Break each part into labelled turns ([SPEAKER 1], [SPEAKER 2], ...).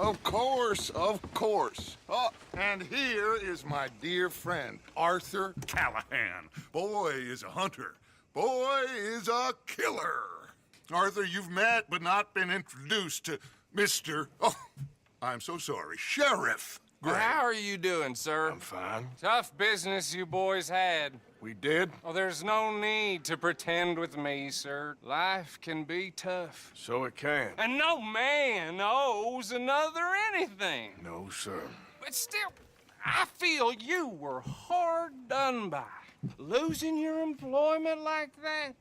[SPEAKER 1] Of course, of course. Oh, and here is my dear friend, Arthur Callahan. Boy is a hunter. Boy is a killer. Arthur, you've met but not been introduced to Mr. Oh, I'm so sorry, Sheriff Gray.
[SPEAKER 2] How are you doing, sir?
[SPEAKER 1] I'm fine.
[SPEAKER 2] Tough business you boys had.
[SPEAKER 1] We did?
[SPEAKER 2] Oh, there's no need to pretend with me, sir. Life can be tough.
[SPEAKER 1] So it can.
[SPEAKER 2] And no man owes another anything.
[SPEAKER 1] No, sir.
[SPEAKER 2] But still, I feel you were hard done by. Losing your employment like that.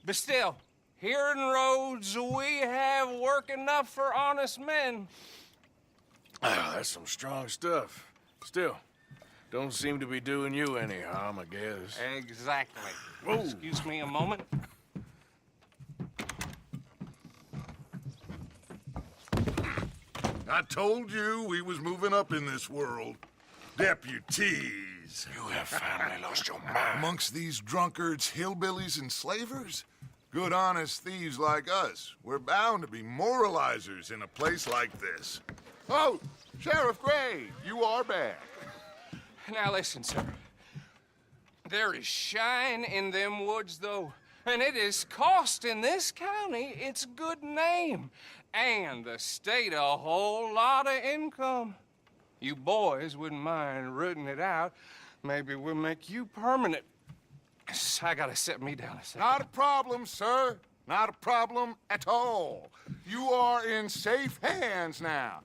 [SPEAKER 2] But still, here in Rhodes, we have work enough for honest men.
[SPEAKER 1] Ah, that's some strong stuff. Still, don't seem to be doing you any harm, I guess.
[SPEAKER 2] Exactly.
[SPEAKER 1] Whoa.
[SPEAKER 2] Excuse me a moment.
[SPEAKER 1] I told you we was moving up in this world. Deputies. You have finally lost your mind. Amongst these drunkards, hillbillies, and slavers? Good, honest thieves like us. We're bound to be moralizers in a place like this. Oh, Sheriff Gray, you are back.
[SPEAKER 2] Now listen, sir. There is shine in them woods, though. And it is costing this county its good name. And the state a whole lot of income. You boys wouldn't mind rooting it out. Maybe we'll make you permanent. I gotta set me down a second.
[SPEAKER 1] Not a problem, sir. Not a problem at all. You are in safe hands now.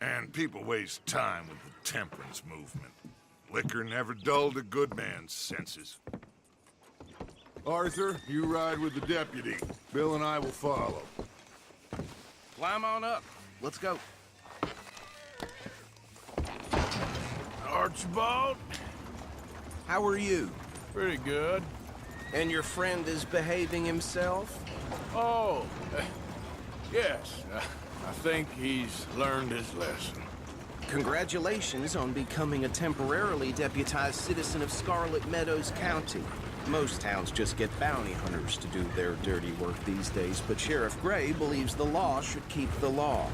[SPEAKER 1] And people waste time with the temperance movement. Liquor never dulled a good man's senses. Arthur, you ride with the deputy. Bill and I will follow.
[SPEAKER 3] Climb on up. Let's go.
[SPEAKER 4] Archibald?
[SPEAKER 3] How are you?
[SPEAKER 4] Pretty good.
[SPEAKER 3] And your friend is behaving himself?
[SPEAKER 4] Oh, yes. I think he's learned his lesson.
[SPEAKER 3] Congratulations on becoming a temporarily deputized citizen of Scarlet Meadows County. Most towns just get bounty hunters to do their dirty work these days, but Sheriff Gray believes the law should keep the law.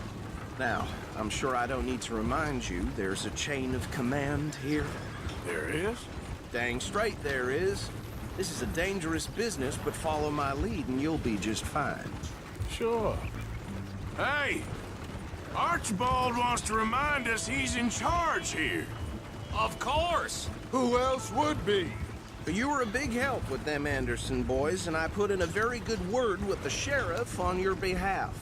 [SPEAKER 3] Now, I'm sure I don't need to remind you there's a chain of command here.
[SPEAKER 4] There is?
[SPEAKER 3] Dang straight there is. This is a dangerous business, but follow my lead and you'll be just fine.
[SPEAKER 4] Sure. Hey! Archibald wants to remind us he's in charge here.
[SPEAKER 2] Of course.
[SPEAKER 1] Who else would be?
[SPEAKER 3] You were a big help with them Anderson boys, and I put in a very good word with the sheriff on your behalf.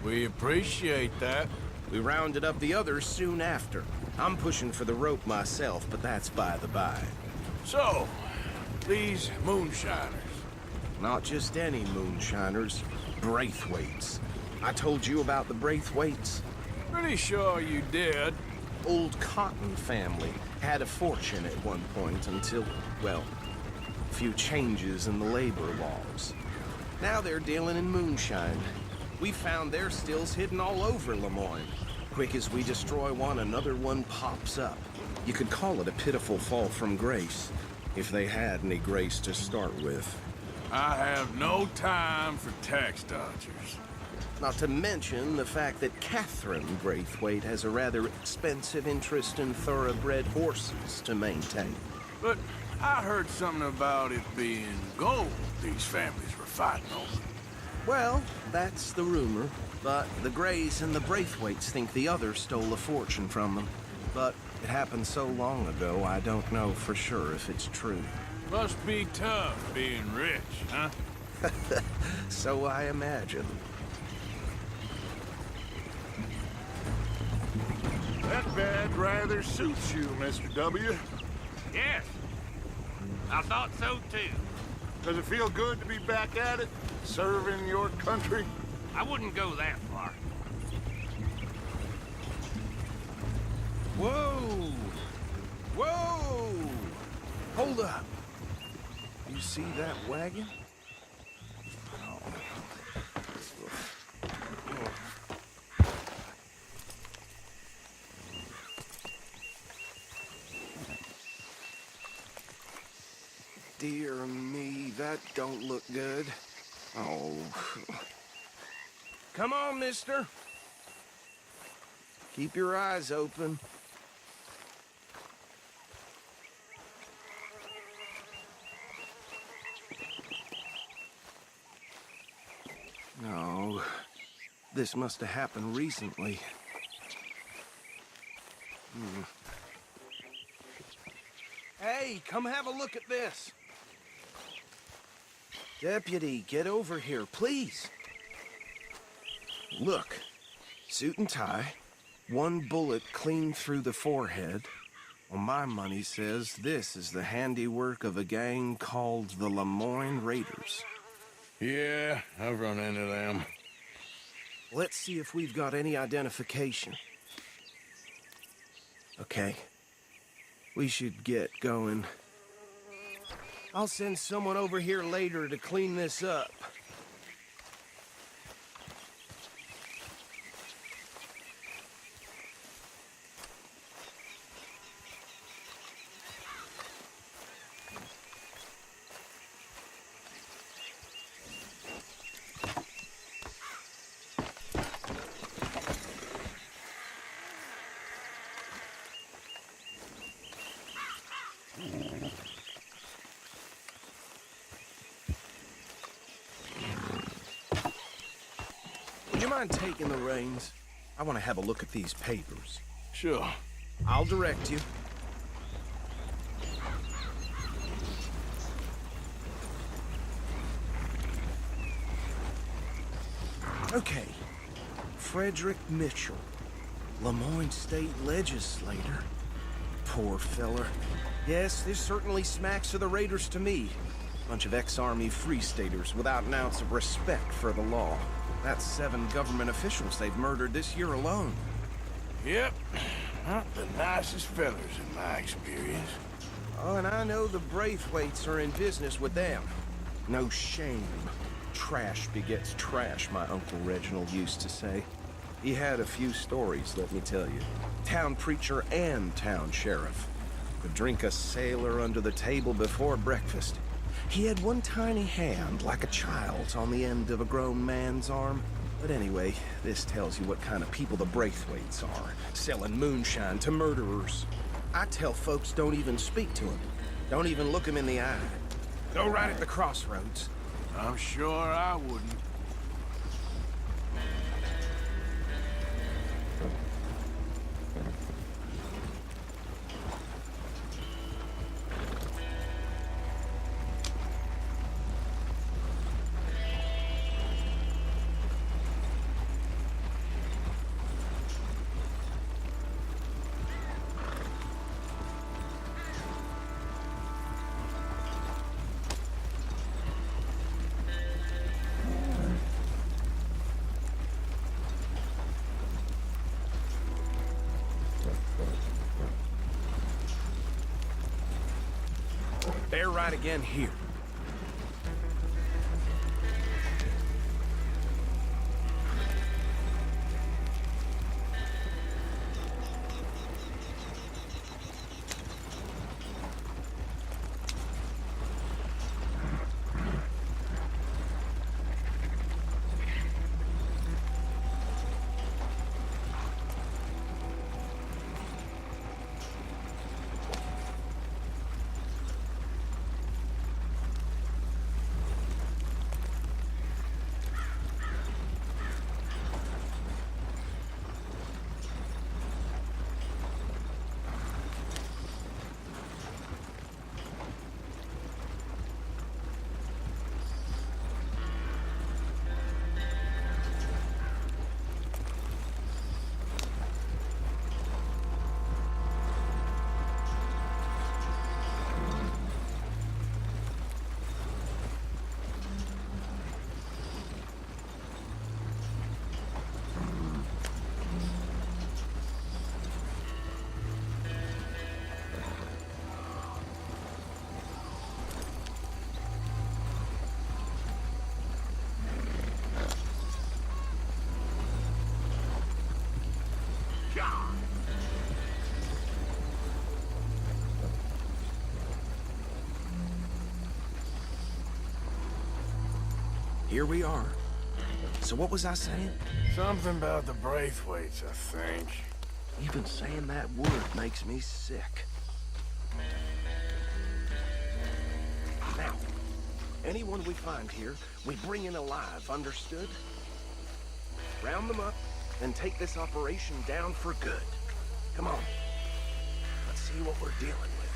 [SPEAKER 4] We appreciate that.
[SPEAKER 3] We rounded up the others soon after. I'm pushing for the rope myself, but that's by the by.
[SPEAKER 4] So, these moonshiners.
[SPEAKER 3] Not just any moonshiners, Braithwaites. I told you about the Braithwaites.
[SPEAKER 4] Pretty sure you did.
[SPEAKER 3] Old Cotton family had a fortune at one point until, well, a few changes in the labor laws. Now they're dealing in moonshine. We found their stills hidden all over Lemoyne. Quick as we destroy one, another one pops up. You could call it a pitiful fall from grace, if they had any grace to start with.
[SPEAKER 4] I have no time for tax dodgers.
[SPEAKER 3] Not to mention the fact that Catherine Braithwaite has a rather expensive interest in thoroughbred horses to maintain.
[SPEAKER 4] But I heard something about it being gold these families were fighting over.
[SPEAKER 3] Well, that's the rumor. But the Grays and the Braithwaites think the other stole a fortune from them. But it happened so long ago, I don't know for sure if it's true.
[SPEAKER 4] Must be tough being rich, huh?
[SPEAKER 3] So I imagine.
[SPEAKER 1] That bed rather suits you, Mr. W.
[SPEAKER 5] Yes. I thought so, too.
[SPEAKER 1] Does it feel good to be back at it, serving your country?
[SPEAKER 5] I wouldn't go that far.
[SPEAKER 3] Whoa! Whoa! Hold up. You see that wagon? Dear me, that don't look good. Oh. Come on, mister. Keep your eyes open. No, this must have happened recently. Hey, come have a look at this. Deputy, get over here, please. Look, suit and tie, one bullet clean through the forehead. Well, my money says this is the handiwork of a gang called the Lemoyne Raiders.
[SPEAKER 4] Yeah, I've run into them.
[SPEAKER 3] Let's see if we've got any identification. Okay. We should get going. I'll send someone over here later to clean this up. Would you mind taking the reins? I want to have a look at these papers.
[SPEAKER 4] Sure.
[SPEAKER 3] I'll direct you. Okay. Frederick Mitchell, Lemoyne State Legislator. Poor feller. Yes, this certainly smacks of the Raiders to me. Bunch of ex-Army Free Staters without an ounce of respect for the law. That's 7 government officials they've murdered this year alone.
[SPEAKER 4] Yep. Not the nicest fellas in my experience.
[SPEAKER 3] Oh, and I know the Braithwaites are in business with them. No shame. Trash begets trash, my Uncle Reginald used to say. He had a few stories, let me tell you. Town preacher and town sheriff. Could drink a sailor under the table before breakfast. He had one tiny hand, like a child's, on the end of a grown man's arm. But anyway, this tells you what kind of people the Braithwaites are, selling moonshine to murderers. I tell folks don't even speak to them. Don't even look them in the eye. Go right at the crossroads.
[SPEAKER 4] I'm sure I wouldn't.
[SPEAKER 3] Bear right again here. Here we are. So what was I saying?
[SPEAKER 4] Something about the Braithwaites, I think.
[SPEAKER 3] Even saying that word makes me sick. Now, anyone we find here, we bring in alive, understood? Round them up, and take this operation down for good. Come on. Let's see what we're dealing with.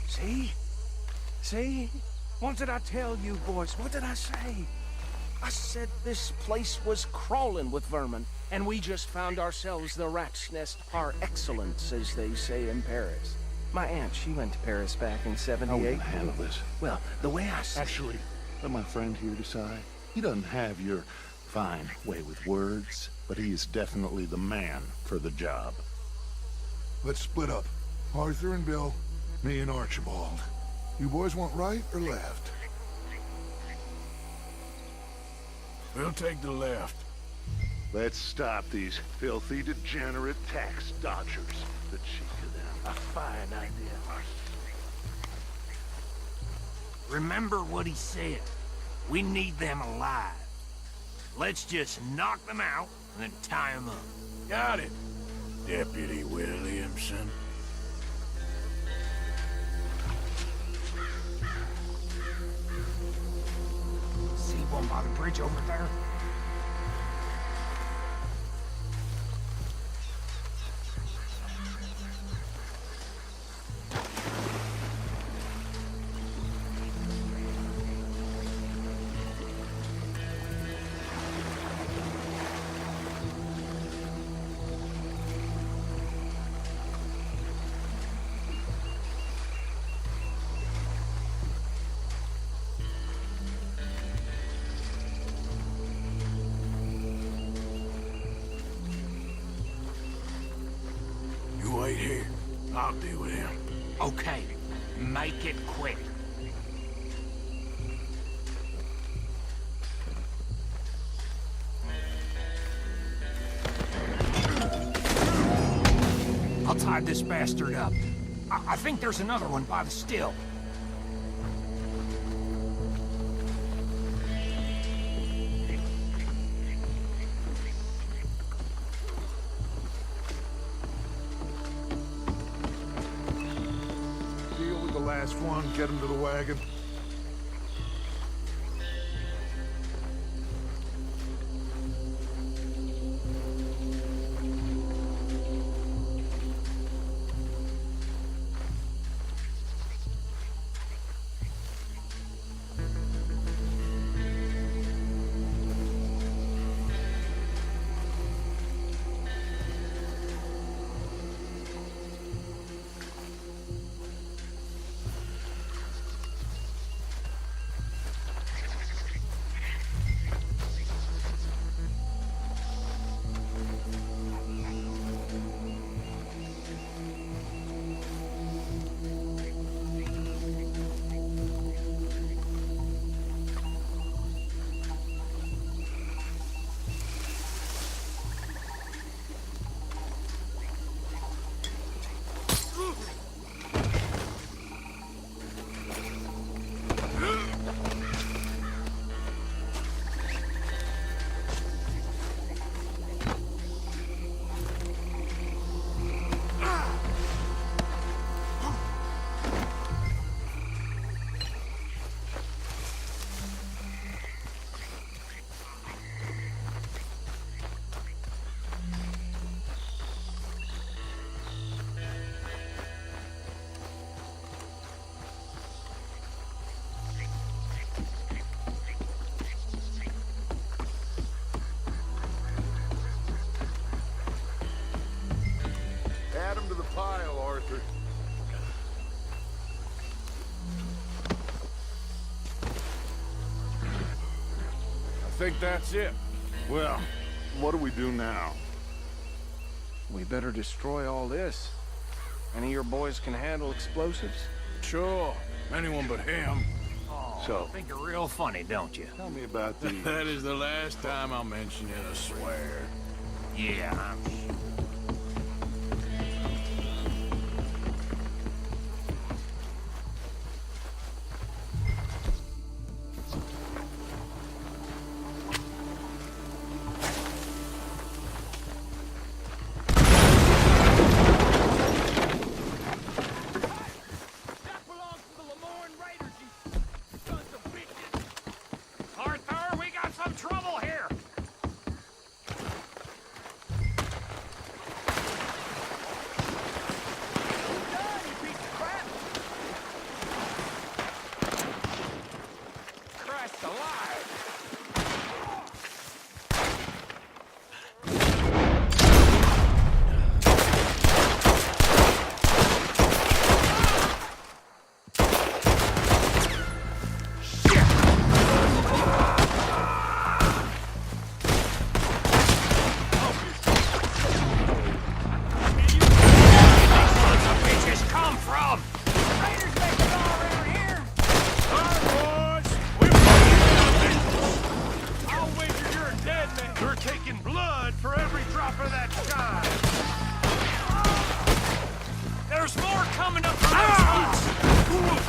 [SPEAKER 3] See? See? What did I tell you, boys? What did I say? I said this place was crawling with vermin, and we just found ourselves the rat's nest par excellence, as they say in Paris. My aunt, she went to Paris back in
[SPEAKER 6] How
[SPEAKER 3] '78.
[SPEAKER 6] will we handle this?
[SPEAKER 3] Well, the way I see
[SPEAKER 6] Actually, let my friend here decide. He doesn't have your fine way with words, but he is definitely the man for the job.
[SPEAKER 1] Let's split up. Arthur and Bill, me and Archibald. You boys want right or left?
[SPEAKER 4] We'll take the left.
[SPEAKER 6] Let's stop these filthy, degenerate tax dodgers. The cheek of them.
[SPEAKER 3] a fine idea.
[SPEAKER 5] Remember what he said. We need them alive. Let's just knock them out and then tie them up.
[SPEAKER 4] Got it, Deputy Williamson.
[SPEAKER 5] See one by the bridge over there?
[SPEAKER 4] You wait here. I'll deal with him.
[SPEAKER 5] Okay, make it quick. I'll tie this bastard up. I think there's another one by the still.
[SPEAKER 1] Deal with the last one, get him to the wagon. Add him to the pile, Arthur.
[SPEAKER 4] I think that's it.
[SPEAKER 6] Well, what do we do now?
[SPEAKER 3] We better destroy all this. Any of your boys can handle explosives?
[SPEAKER 4] Sure, anyone but him.
[SPEAKER 6] So,
[SPEAKER 5] Think you're real funny, don't you?
[SPEAKER 6] tell me about the...
[SPEAKER 4] That is the last time I'll mention it, I swear.
[SPEAKER 5] Yeah, I'm sure.
[SPEAKER 4] You're taking blood for every drop of that shine.
[SPEAKER 5] There's more coming up from those roots!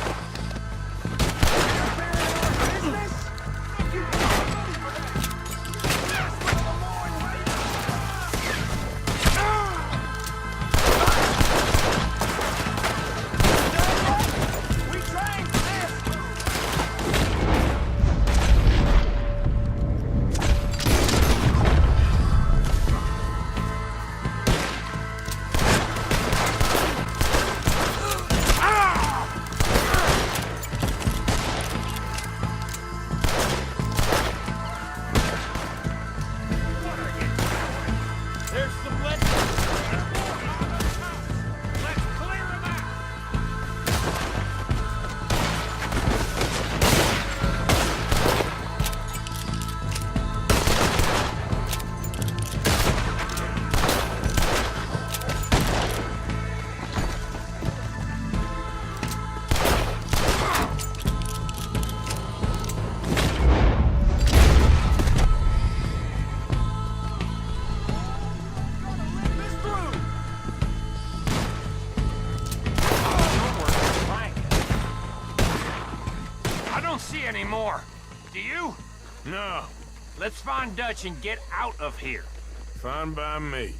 [SPEAKER 5] Anymore. Do you?
[SPEAKER 4] No,
[SPEAKER 5] Let's find Dutch and get out of here.
[SPEAKER 4] fine by me.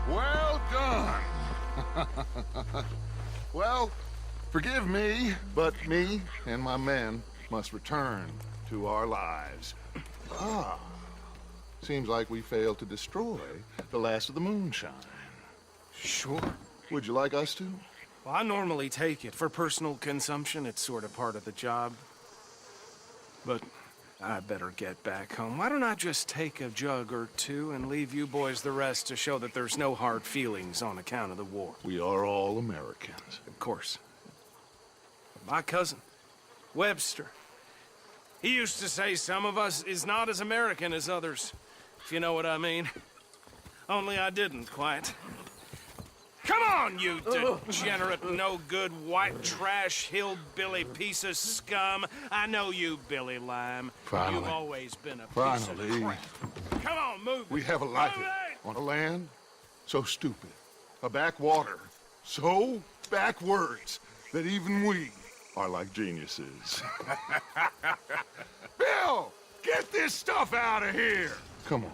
[SPEAKER 1] Well done. Well, forgive me, but me and my men must return to our lives. Ah, seems like we failed to destroy the last of the moonshine.
[SPEAKER 3] Sure.
[SPEAKER 1] Would you like us to?
[SPEAKER 3] Well, I normally take it. For personal consumption, it's sort of part of the job. But I better get back home. Why don't I just take a jug or two and leave you boys the rest to show that there's no hard feelings on account of the war?
[SPEAKER 1] We are all Americans.
[SPEAKER 3] Of course. My cousin, Webster, he used to say some of us is not as American as others, if you know what I mean. Only I didn't quite. Come on, you degenerate, no-good, white trash, hillbilly piece of scum. I know you, Billy Lime.
[SPEAKER 1] Finally.
[SPEAKER 3] You've always been a piece
[SPEAKER 1] Finally.
[SPEAKER 3] of crap. Come on, move it.
[SPEAKER 1] We have a life
[SPEAKER 3] Move it!
[SPEAKER 1] on a land so stupid, a backwater so backwards that even we are like geniuses. Bill, get this stuff out of here. Come on,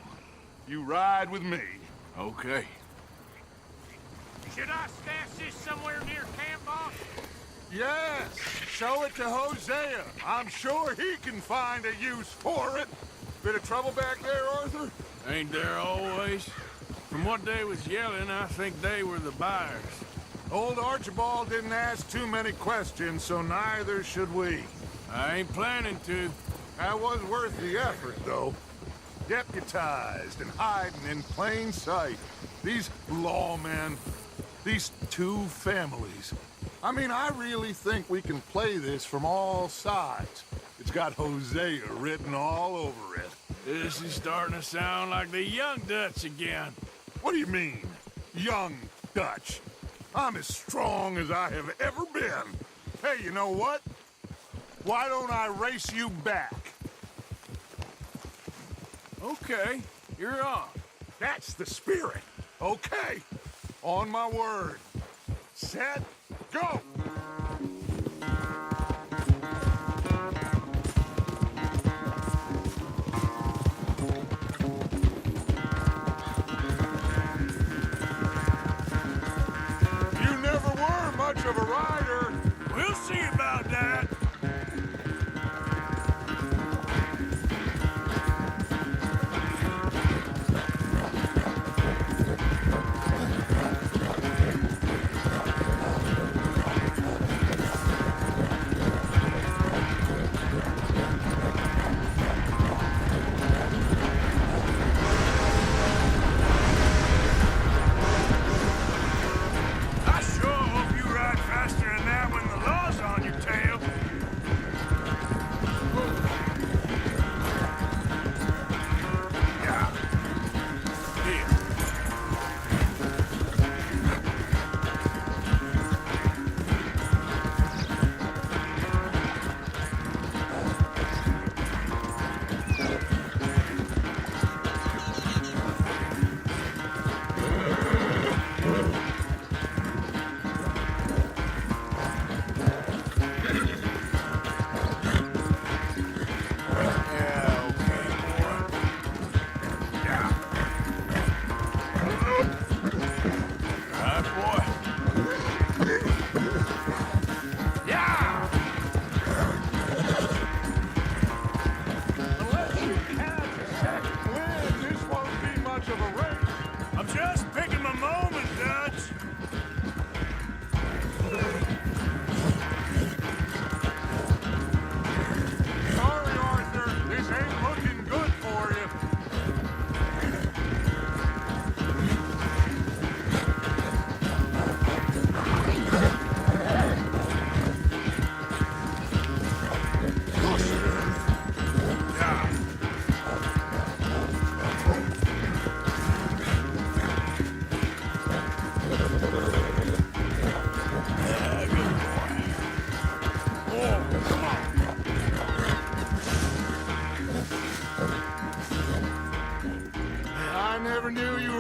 [SPEAKER 1] you ride with me.
[SPEAKER 4] Okay.
[SPEAKER 5] Should I stash this somewhere near camp, boss?
[SPEAKER 1] Yes, show it to Hosea. I'm sure he can find a use for it. Bit of trouble back there, Arthur?
[SPEAKER 4] Ain't there always? From what they was yelling, I think they were the buyers.
[SPEAKER 1] Old Archibald didn't ask too many questions, so neither should we.
[SPEAKER 4] I ain't planning to.
[SPEAKER 1] That was worth the effort, though. Deputized and hiding in plain sight. These lawmen, these two families. I mean, I really think we can play this from all sides. It's got Hosea written all over it.
[SPEAKER 4] This is starting to sound like the young Dutch again.
[SPEAKER 1] What do you mean, young Dutch? I'm as strong as I have ever been. Hey, you know what? Why don't I race you back?
[SPEAKER 4] Okay, you're on.
[SPEAKER 1] That's the spirit. Okay, on my word. Set, go! You never were much of a rider.
[SPEAKER 4] We'll see about that.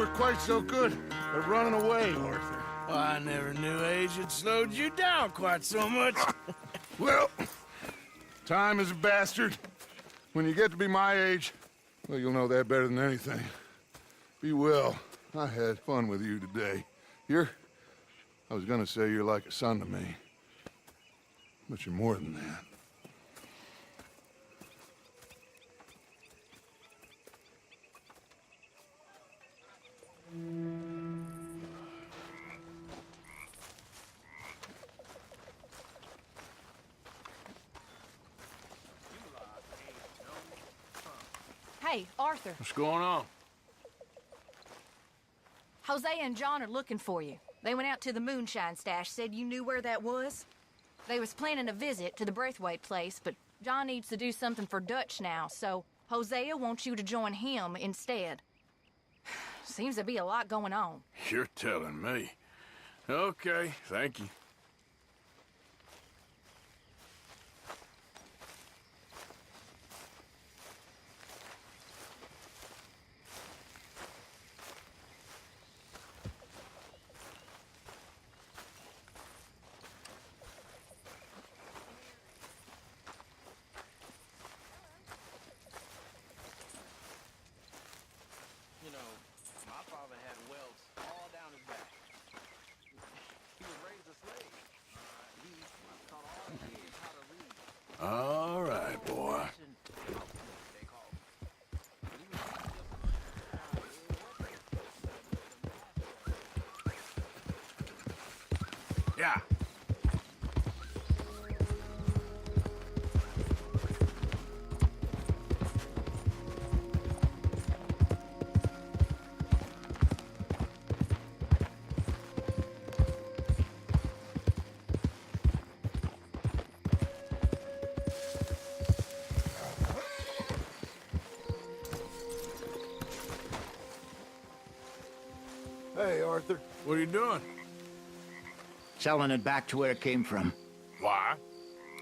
[SPEAKER 1] were quite so good at running away, Arthur.
[SPEAKER 4] Well, I never knew age had slowed you down quite so much.
[SPEAKER 1] Well, time is a bastard. When you get to be my age, well, you'll know that better than anything. Be well. I had fun with you today. I was gonna say you're like a son to me. But you're more than that.
[SPEAKER 7] Hey, Arthur.
[SPEAKER 4] What's going on?
[SPEAKER 7] Hosea and John are looking for you. They went out to the moonshine stash, said you knew where that was. They was planning a visit to the Braithwaite place, but John needs to do something for Dutch now, so Hosea wants you to join him instead. Seems to be a lot going on.
[SPEAKER 4] You're telling me. Okay, thank you.
[SPEAKER 3] You know, my father had welts all down his back. He was raised a slave. He taught all the kids how to read.
[SPEAKER 4] All right, boy. Yeah.
[SPEAKER 8] Hey, Arthur.
[SPEAKER 4] What are you doing?
[SPEAKER 8] Selling it back to where it came from.
[SPEAKER 4] Why?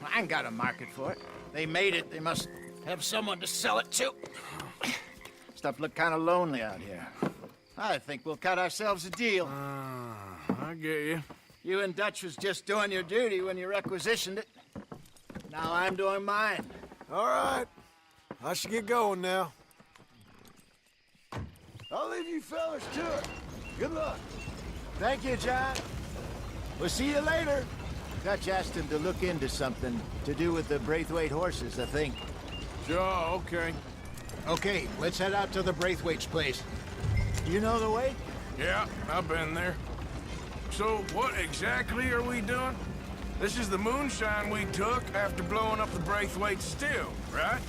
[SPEAKER 8] I ain't got a market for it. They made it. They must have someone to sell it to. Stuff look kind of lonely out here. I think we'll cut ourselves a deal.
[SPEAKER 4] I get you.
[SPEAKER 8] You and Dutch was just doing your duty when you requisitioned it. Now I'm doing mine.
[SPEAKER 9] All right. I should get going now. I'll leave you fellas to it. Good luck.
[SPEAKER 8] Thank you, John. We'll see you later. Dutch asked him to look into something to do with the Braithwaite horses, I think.
[SPEAKER 4] Sure, okay.
[SPEAKER 8] Okay, let's head out to the Braithwaite's place. You know the way?
[SPEAKER 4] Yeah, I've been there. So, what exactly are we doing? This is the moonshine we took after blowing up the Braithwaite still, right?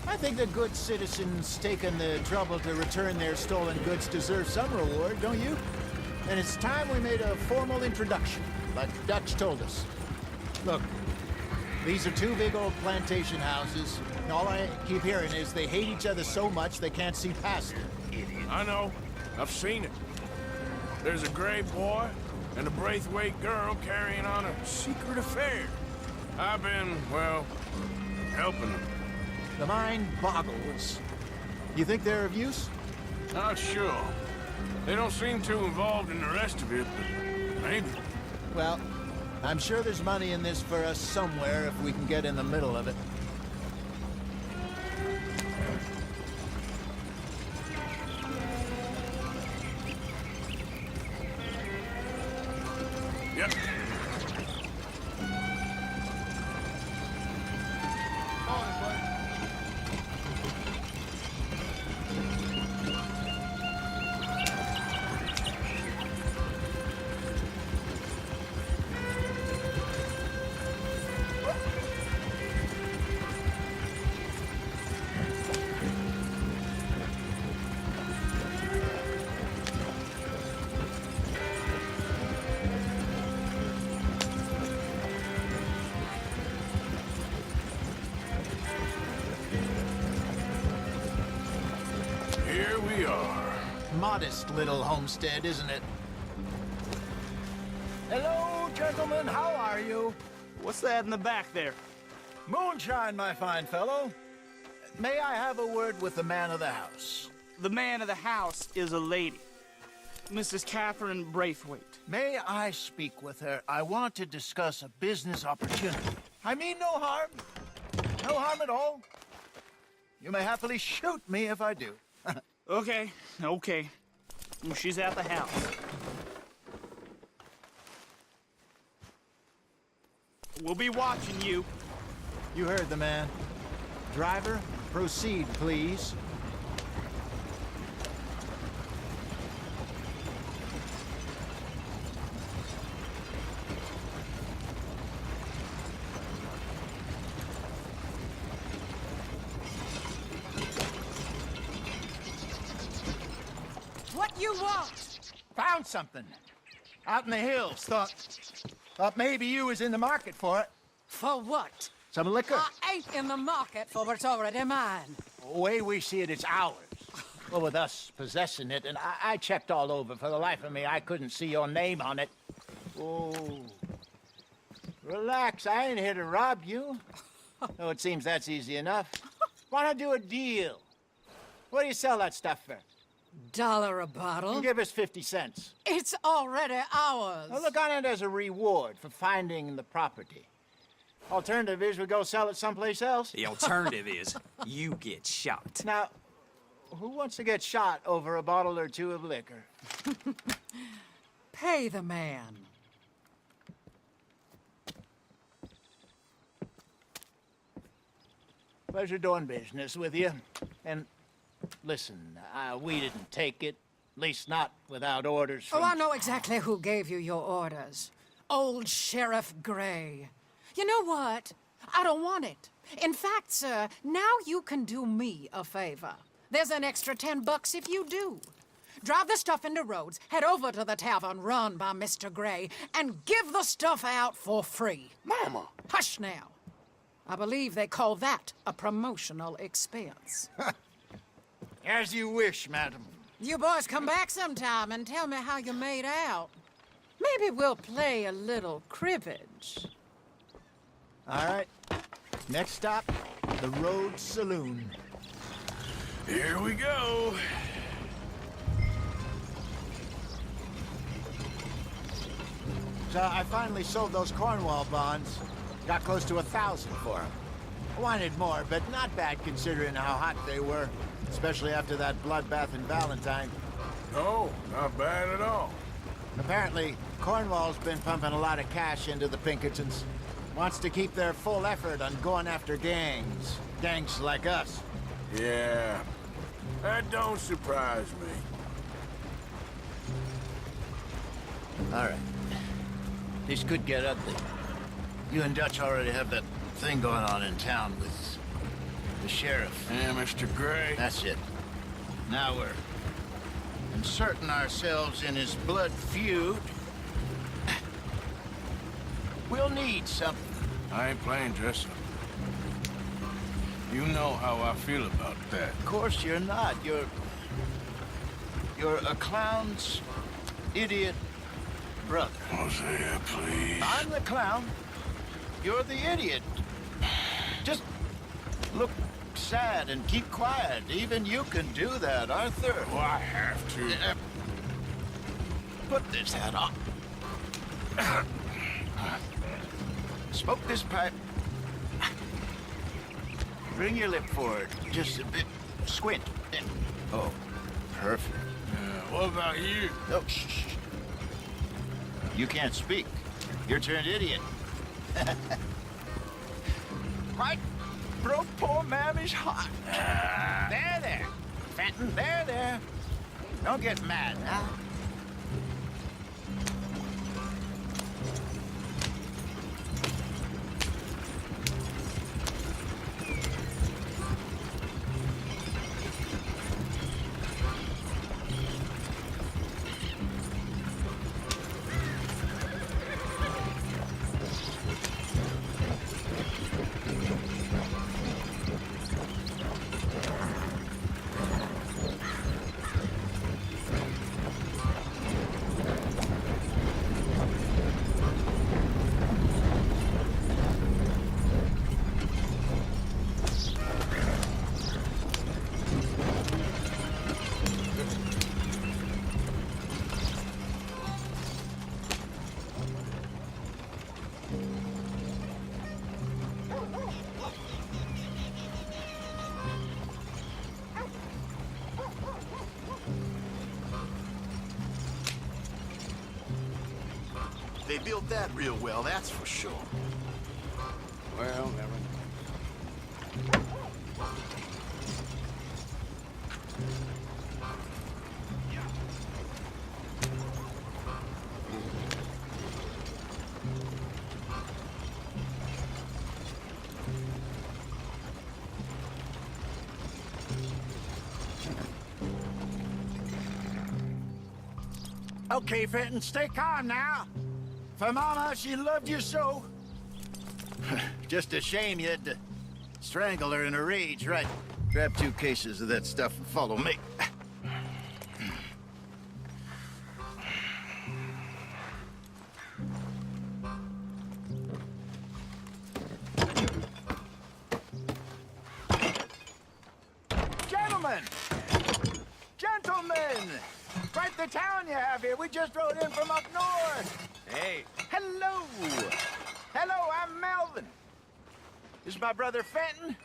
[SPEAKER 8] I think the good citizens taking the trouble to return their stolen goods deserve some reward, don't you? And it's time we made a formal introduction, like Dutch told us. Look, these are two big old plantation houses. And all I keep hearing is they hate each other so much they can't see past it.
[SPEAKER 4] I know. I've seen it. There's a gray boy and a Braithwaite girl carrying on a secret affair. I've been, well, helping them.
[SPEAKER 8] The mind boggles. You think they're of use?
[SPEAKER 4] Not sure. They don't seem too involved in the rest of it, but maybe.
[SPEAKER 8] Well, I'm sure there's money in this for us somewhere if we can get in the middle of it.
[SPEAKER 4] Yep. Here we are.
[SPEAKER 8] Modest little homestead, isn't it? Hello, gentlemen. How are you?
[SPEAKER 10] What's that in the back there?
[SPEAKER 8] Moonshine, my fine fellow. May I have a word with the man of the house?
[SPEAKER 10] The man of the house is a lady. Mrs. Catherine Braithwaite.
[SPEAKER 8] May I speak with her? I want to discuss a business opportunity. I mean no harm. No harm at all. You may happily shoot me if I do.
[SPEAKER 10] Okay. She's at the house. We'll be watching you.
[SPEAKER 8] You heard the man. Driver, proceed, please.
[SPEAKER 11] What you want?
[SPEAKER 8] Found something. Out in the hills. Thought maybe you was in the market for it.
[SPEAKER 11] For what?
[SPEAKER 8] Some liquor.
[SPEAKER 11] I ain't in the market for what's already mine.
[SPEAKER 8] The way we see it, it's ours. Well, with us possessing it, and I checked all over. For the life of me, I couldn't see your name on it. Oh. Relax, I ain't here to rob you. No, it seems that's easy enough. Why not do a deal? What do you sell that stuff for?
[SPEAKER 11] $1 a bottle?
[SPEAKER 8] You give us 50 cents.
[SPEAKER 11] It's already ours.
[SPEAKER 8] Well, look on it as a reward for finding the property. Alternative is we go sell it someplace else.
[SPEAKER 12] The alternative is you get shot.
[SPEAKER 8] Now, who wants to get shot over a bottle or two of liquor?
[SPEAKER 11] Pay the man.
[SPEAKER 8] Pleasure doing business with you. And listen, we didn't take it. At least not without orders from...
[SPEAKER 11] Oh, I know exactly who gave you your orders. Old Sheriff Gray. You know what? I don't want it. In fact, sir, now you can do me a favor. There's an extra $10 if you do. Drive the stuff into Rhodes, head over to the tavern run by Mr. Gray, and give the stuff out for free.
[SPEAKER 1] Mama!
[SPEAKER 11] Hush now. I believe they call that a promotional expense.
[SPEAKER 8] As you wish, madam.
[SPEAKER 11] You boys come back sometime and tell me how you made out. Maybe we'll play a little cribbage.
[SPEAKER 8] All right. Next stop, the Rhodes Saloon.
[SPEAKER 4] Here we go.
[SPEAKER 8] So I finally sold those Cornwall bonds. Got close to 1,000 for them. I wanted more, but not bad considering how hot they were, especially after that bloodbath in Valentine.
[SPEAKER 4] No, not bad at all.
[SPEAKER 8] Apparently, Cornwall's been pumping a lot of cash into the Pinkertons. Wants to keep their full effort on going after gangs. Gangs like us.
[SPEAKER 4] Yeah, that don't surprise me.
[SPEAKER 8] All right. This could get ugly. You and Dutch already have that thing going on in town with the sheriff.
[SPEAKER 4] Yeah, Mr. Gray.
[SPEAKER 8] That's it. Now we're inserting ourselves in his blood feud. We'll need something.
[SPEAKER 4] I ain't playing dress-up. You know how I feel about that.
[SPEAKER 8] Of course you're not. You're a clown's idiot brother.
[SPEAKER 4] Hosea, please.
[SPEAKER 8] I'm the clown. You're the idiot. Just look sad and keep quiet. Even you can do that, Arthur.
[SPEAKER 4] Oh, I have to.
[SPEAKER 8] Put this hat on. Smoke this pipe. Bring your lip forward just a bit. Squint. Oh, perfect.
[SPEAKER 4] What about you?
[SPEAKER 8] Oh, shh. You can't speak. You're turned idiot. Right? Broke poor Mammy's heart. There. Fenton, there. Don't get mad, huh?
[SPEAKER 13] They built that real well, that's for sure.
[SPEAKER 4] Well, never.
[SPEAKER 8] Okay, Fenton, stay calm now. For Mama, she loved you so. Just a shame you had to strangle her in a rage, right? Grab 2 cases of that stuff and follow me. Gentlemen! Gentlemen! Quite the town you have here. We just rode in from up north.
[SPEAKER 12] Hey.
[SPEAKER 8] Hello. Hello, I'm Melvin. This is my brother Fenton.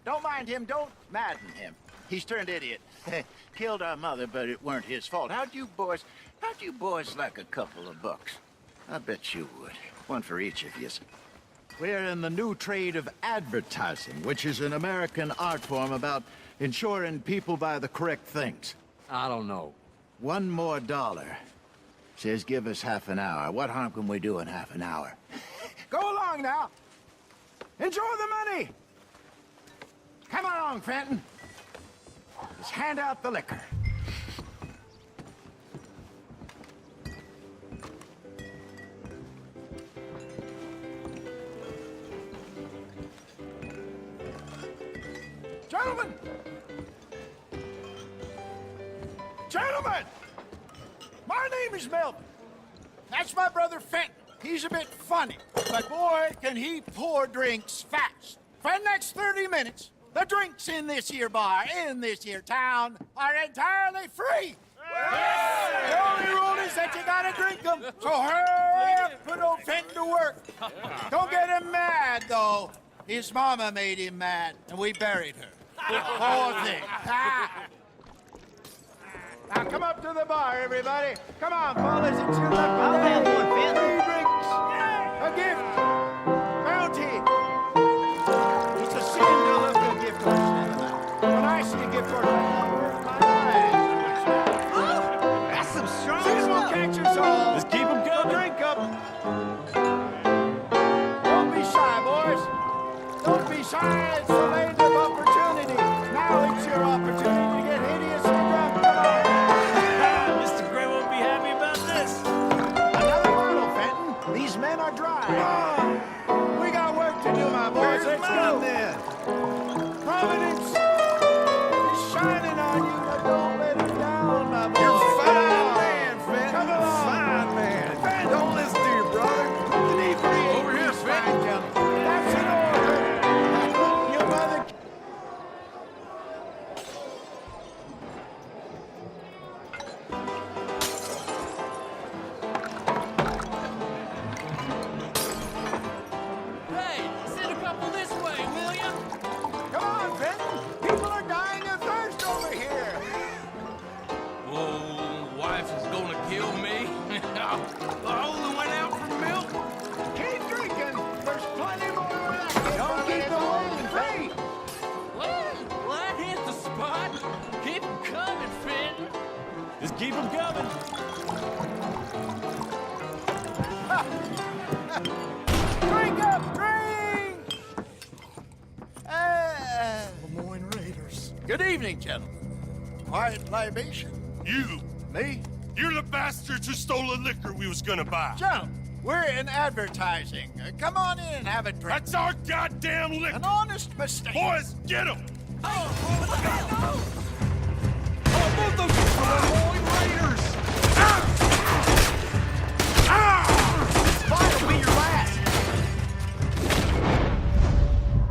[SPEAKER 8] Don't mind him. Don't madden him. He's turned idiot. Killed our mother, but it weren't his fault. How'd you boys like a couple of bucks? I bet you would. One for each of you. We're in the new trade of advertising, which is an American art form about ensuring people buy the correct things.
[SPEAKER 12] I don't know.
[SPEAKER 8] $1 more. Says give us half an hour. What harm can we do in half an hour? Go along now. Enjoy the money. Come along, Fenton. Just hand out the liquor. Gentlemen! Gentlemen! My name is Melvin. That's my brother Fenton. He's a bit funny, but boy, can he pour drinks fast. For the next 30 minutes, the drinks in this here bar, in this here town, are entirely free. The only rule is that you gotta drink them. So hurry up, put old Fenton to work. Don't get him mad, though. His mama made him mad, and we buried her. Poor thing. Now come up to the bar, everybody. Come on, fellas, it's your lucky day. Free drinks, a gift, bounty. It's a sin to look a gift horse in the mouth. When I see a gift horse, I work my eyes. Oh, that's some strong stuff. Will catch us all.
[SPEAKER 10] Just keep them coming.
[SPEAKER 8] Drink up. Don't be shy, boys. Don't be shy. It's the land of opportunity. Now it's your opportunity to get hideous and drunk. Come on. These men are dry. We got work to do, my boys. Let's go. Then. Providence is shining on you, but don't let it down, my boys.
[SPEAKER 13] You're a fine man, Fenton.
[SPEAKER 8] Come along.
[SPEAKER 13] Fine man.
[SPEAKER 8] Fenton.
[SPEAKER 13] Don't listen to your brother. You need free over here, Fenton.
[SPEAKER 8] That's an order. Your mother...
[SPEAKER 10] Keep them coming.
[SPEAKER 8] Drink up, drink!
[SPEAKER 9] Lemoyne Raiders.
[SPEAKER 8] Good evening, gentlemen. Quiet libation.
[SPEAKER 14] You.
[SPEAKER 8] Me?
[SPEAKER 14] You're the bastards who stole the liquor we was gonna buy.
[SPEAKER 8] Gentlemen, we're in advertising. Come on in and have a drink.
[SPEAKER 14] That's our goddamn liquor.
[SPEAKER 8] An honest mistake.
[SPEAKER 14] Boys, get him!
[SPEAKER 8] Oh,
[SPEAKER 14] both those Lemoyne Raiders!
[SPEAKER 8] This fight will be your last.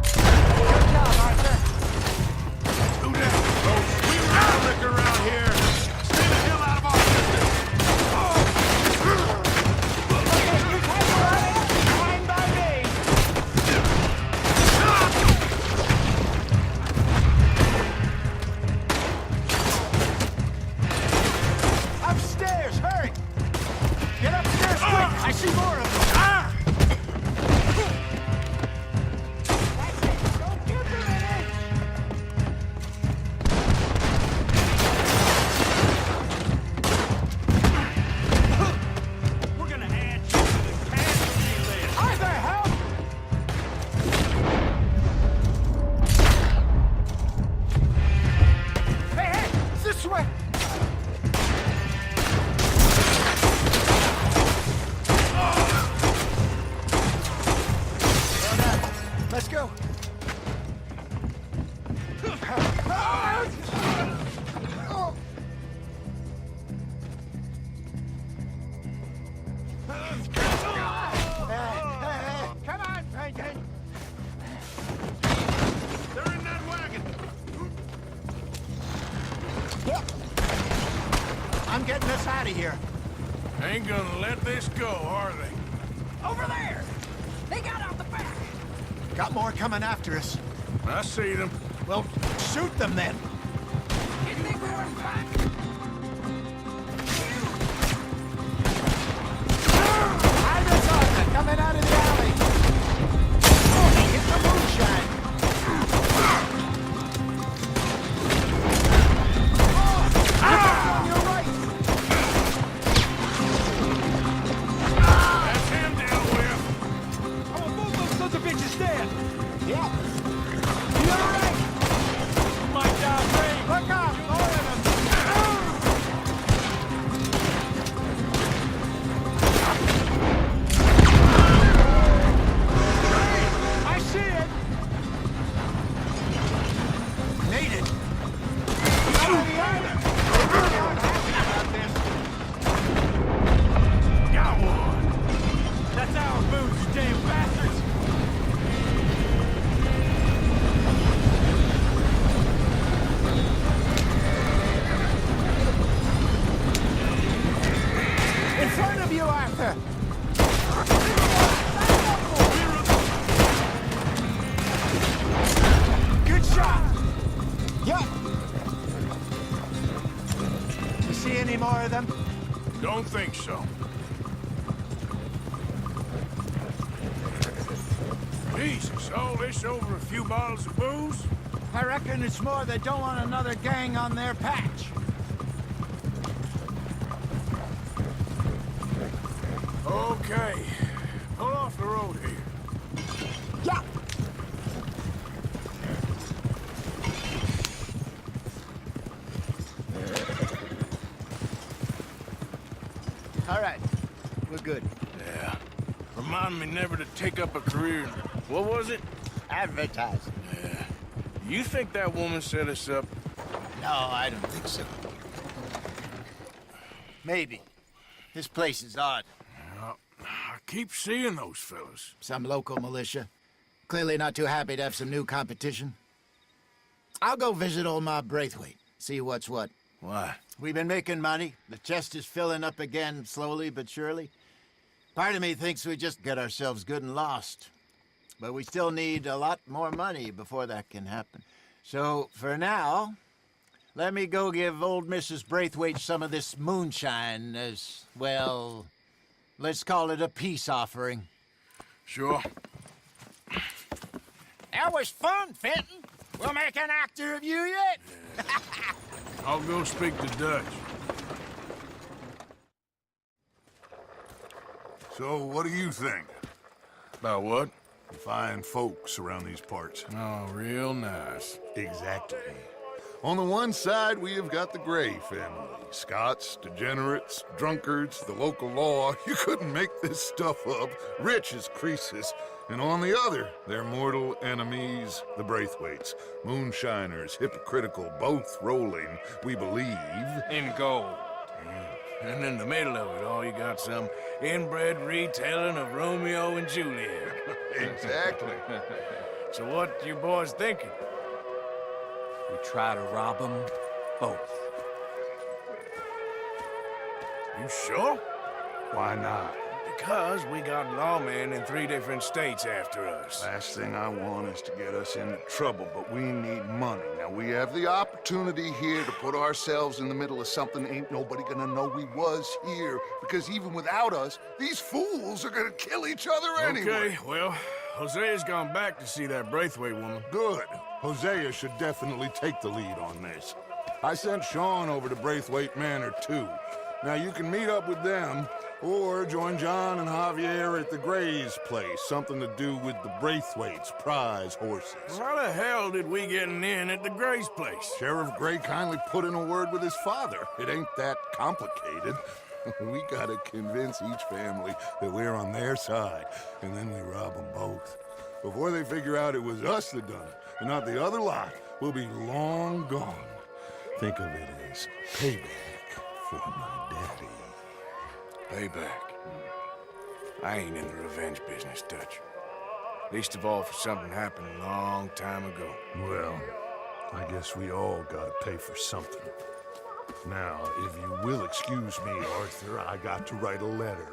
[SPEAKER 8] Good job, Arthur.
[SPEAKER 14] Who that? We run liquor around here. Stay the hell out of our business.
[SPEAKER 8] Okay, you take it right in. Fine by me. way! Well done. Let's go. Come on, Braithwaite.
[SPEAKER 14] They're in that wagon.
[SPEAKER 8] Yep. I'm getting us out of here.
[SPEAKER 4] Ain't gonna let this go, are they?
[SPEAKER 11] Over there! They got out the back!
[SPEAKER 8] Got more coming after us.
[SPEAKER 4] I see them.
[SPEAKER 8] Well, shoot them then.
[SPEAKER 11] You think we were back?
[SPEAKER 8] I'm Arthur, coming out of the alley. Hit the moonshine. On your right.
[SPEAKER 4] That's him dealt with.
[SPEAKER 10] I'm gonna move those sons of bitches dead.
[SPEAKER 8] Yeah. You're right.
[SPEAKER 10] My job, Ray.
[SPEAKER 8] Look out, more of them.
[SPEAKER 10] I see it.
[SPEAKER 8] Made it. Out of the island. They really aren't happy about this.
[SPEAKER 10] Got one. That's our boots, you damn bastards.
[SPEAKER 8] In front of you, Arthur. Good shot. Yep. You see any more of them?
[SPEAKER 4] Don't think so. Jesus, all this over a few bottles of booze?
[SPEAKER 8] I reckon it's more they don't want another gang on their patch.
[SPEAKER 4] Okay. Pull off the road here.
[SPEAKER 8] Yeah. All right. We're good.
[SPEAKER 4] Yeah. Remind me never to take up a career in, what was it?
[SPEAKER 8] Advertising.
[SPEAKER 4] Yeah. You think that woman set us up?
[SPEAKER 8] No, I don't think so. Maybe. This place is odd.
[SPEAKER 4] I keep seeing those fellas.
[SPEAKER 8] Some local militia. Clearly not too happy to have some new competition. I'll go visit old Ma Braithwaite, see what's what.
[SPEAKER 4] Why?
[SPEAKER 8] We've been making money. The chest is filling up again, slowly but surely. Part of me thinks we just get ourselves good and lost. But we still need a lot more money before that can happen. So, for now, let me go give old Mrs. Braithwaite some of this moonshine as, well, let's call it a peace offering.
[SPEAKER 4] Sure.
[SPEAKER 8] That was fun, Fenton. We'll make an actor of you yet.
[SPEAKER 4] I'll go speak to Dutch.
[SPEAKER 1] So, what do you think?
[SPEAKER 4] About what?
[SPEAKER 1] The fine folks around these parts.
[SPEAKER 4] Oh, real nice.
[SPEAKER 1] Exactly. On the one side, we have got the Gray family. Scots, degenerates, drunkards, the local law. You couldn't make this stuff up. Rich as Croesus. And on the other, their mortal enemies, the Braithwaites. Moonshiners, hypocritical, both rolling, we believe.
[SPEAKER 2] In gold.
[SPEAKER 4] And in the middle of it all, you got some inbred retelling of Romeo and Juliet.
[SPEAKER 1] Exactly.
[SPEAKER 4] So what you boys thinking?
[SPEAKER 12] We try to rob them both.
[SPEAKER 4] You sure?
[SPEAKER 1] Why not?
[SPEAKER 4] Because we got lawmen in 3 different states after us.
[SPEAKER 1] Last thing I want is to get us into trouble, but we need money. Now, we have the opportunity here to put ourselves in the middle of something ain't nobody gonna know we was here. Because even without us, these fools are gonna kill each other anyway.
[SPEAKER 4] Okay, well, Hosea's gone back to see that Braithwaite woman.
[SPEAKER 1] Good. Hosea should definitely take the lead on this. I sent Sean over to Braithwaite Manor, too. Now, you can meet up with them, Or join John and Javier at the Gray's place. Something to do with the Braithwaite's prize horses.
[SPEAKER 4] How the hell did we get in at the Gray's place?
[SPEAKER 1] Sheriff Gray kindly put in a word with his father. It ain't that complicated. We gotta convince each family that we're on their side, and then we rob them both. Before they figure out it was us that done it, and not the other lot, we'll be long gone. Think of it as payback for my daddy.
[SPEAKER 4] Payback. I ain't in the revenge business, Dutch. Least of all for something happened a long time ago.
[SPEAKER 1] Well, I guess we all gotta pay for something. Now, if you will excuse me, Arthur, I got to write a letter.